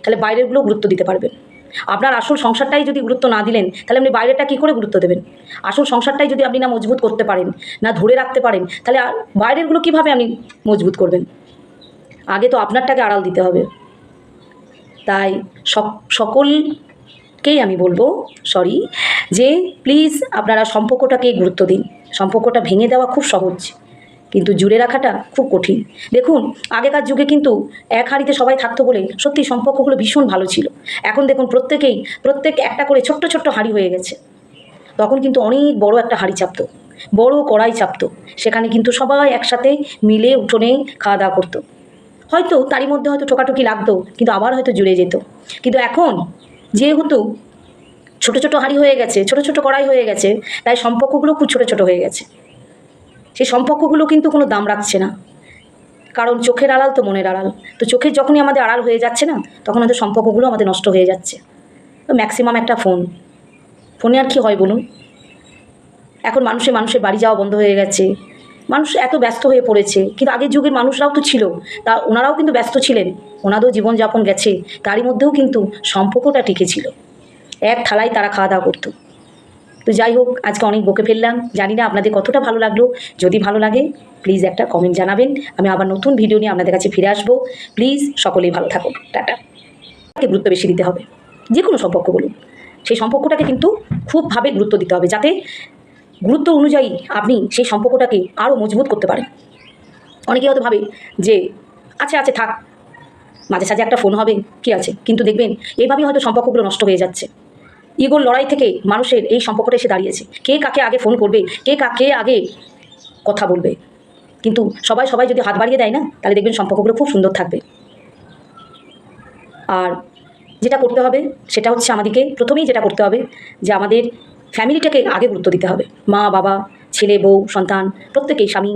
তাহলে বাইরেরগুলো গুরুত্ব দিতে পারবেন। আপনার আসল সংসারটাই যদি গুরুত্ব না দিলেন, তাহলে আপনি বাইরেটা কী করে গুরুত্ব দেবেন? আসল সংসারটাই যদি আপনি না মজবুত করতে পারেন, না ধরে রাখতে পারেন, তাহলে বাইরেরগুলো কীভাবে আপনি মজবুত করবেন? আগে তো আপনারটাকে আড়াল দিতে হবে। তাই সকলকেই আমি বলবো যে প্লিজ আপনারা সম্পর্কটাকে গুরুত্ব দিন। সম্পর্কটা ভেঙে দেওয়া খুব সহজ, কিন্তু জুড়ে রাখাটা খুব কঠিন। দেখুন, আগেকার যুগে কিন্তু এক হাঁড়িতে সবাই থাকতো বলে সত্যি সম্পর্কগুলো ভীষণ ভালো ছিল। এখন দেখুন প্রত্যেক একটা করে ছোট্ট ছোট্ট হাঁড়ি হয়ে গেছে। তখন কিন্তু অনেক বড় একটা হাঁড়ি চাপতো, বড় কড়াই চাপতো, সেখানে কিন্তু সবাই একসাথে মিলে উঠোনে খাওয়া দাওয়া করতো। হয়তো তারই মধ্যে হয়তো ঠোকাঠুকি লাগতো, কিন্তু আবার হয়তো জুড়ে যেত। কিন্তু এখন যেহেতু ছোট ছোট হাঁড়ি হয়ে গেছে, ছোট ছোট কড়াই হয়ে গেছে, তাই সম্পর্কগুলো খুব ছোট ছোট হয়ে গেছে। সেই সম্পর্কগুলো কিন্তু কোনো দাম রাখছে না, কারণ চোখের আড়াল তো মনের আড়াল। তো চোখের যখনই আমাদের আড়াল হয়ে যাচ্ছে না, তখন হয়তো সম্পর্কগুলো আমাদের নষ্ট হয়ে যাচ্ছে। তো ম্যাক্সিমাম একটা ফোনে আর কি হয় বলুন? এখন মানুষের বাড়ি যাওয়া বন্ধ হয়ে গেছে, মানুষ এত ব্যস্ত হয়ে পড়েছে। কিন্তু আগের যুগের মানুষরাও তো ছিল, তা ওনারাও কিন্তু ব্যস্ত ছিলেন, ওনাদেরও জীবনযাপন গেছে, তারই মধ্যেও কিন্তু সম্পর্কটা টিকে ছিল। এক থালায় তারা খাওয়া দাওয়া করতো। তো যাই হোক, আজকে অনেক বকে ফেললাম, জানি না আপনাদের কতটা ভালো লাগলো। যদি ভালো লাগে প্লিজ একটা কমেন্ট জানাবেন, আমি আবার নতুন ভিডিও নিয়ে আপনাদের কাছে ফিরে আসবো। প্লিজ সকলেই ভালো থাকুন, টাটা। গুরুত্ব বেশি দিতে হবে, যে কোনো সম্পর্ক বলুন, সেই সম্পর্কটাকে কিন্তু খুবভাবে গুরুত্ব দিতে হবে, যাতে গুরুত্ব অনুযায়ী আপনি সেই সম্পর্কটাকে আরও মজবুত করতে পারেন। অনেকেই হয়তো ভাবে যে আছে থাক, মাঝে সাঝে একটা ফোন হবে, কি আছে, কিন্তু দেখবেন এইভাবেই হয়তো সম্পর্কগুলো নষ্ট হয়ে যাচ্ছে। ইগোর লড়াই থেকে মানুষের এই সম্পর্কটা এসে দাঁড়িয়েছে, কে কাকে আগে ফোন করবে, কে কাকে আগে কথা বলবে। কিন্তু সবাই যদি হাত বাড়িয়ে দেয় না, তাহলে দেখবেন সম্পর্কগুলো খুব সুন্দর থাকবে। আর যেটা করতে হবে সেটা হচ্ছে, আমাদেরকে প্রথমেই যেটা করতে হবে যে আমাদের ফ্যামিলিটাকে আগে গুরুত্ব দিতে হবে। মা বাবা, ছেলে বউ, সন্তান, প্রত্যেকেই, স্বামী,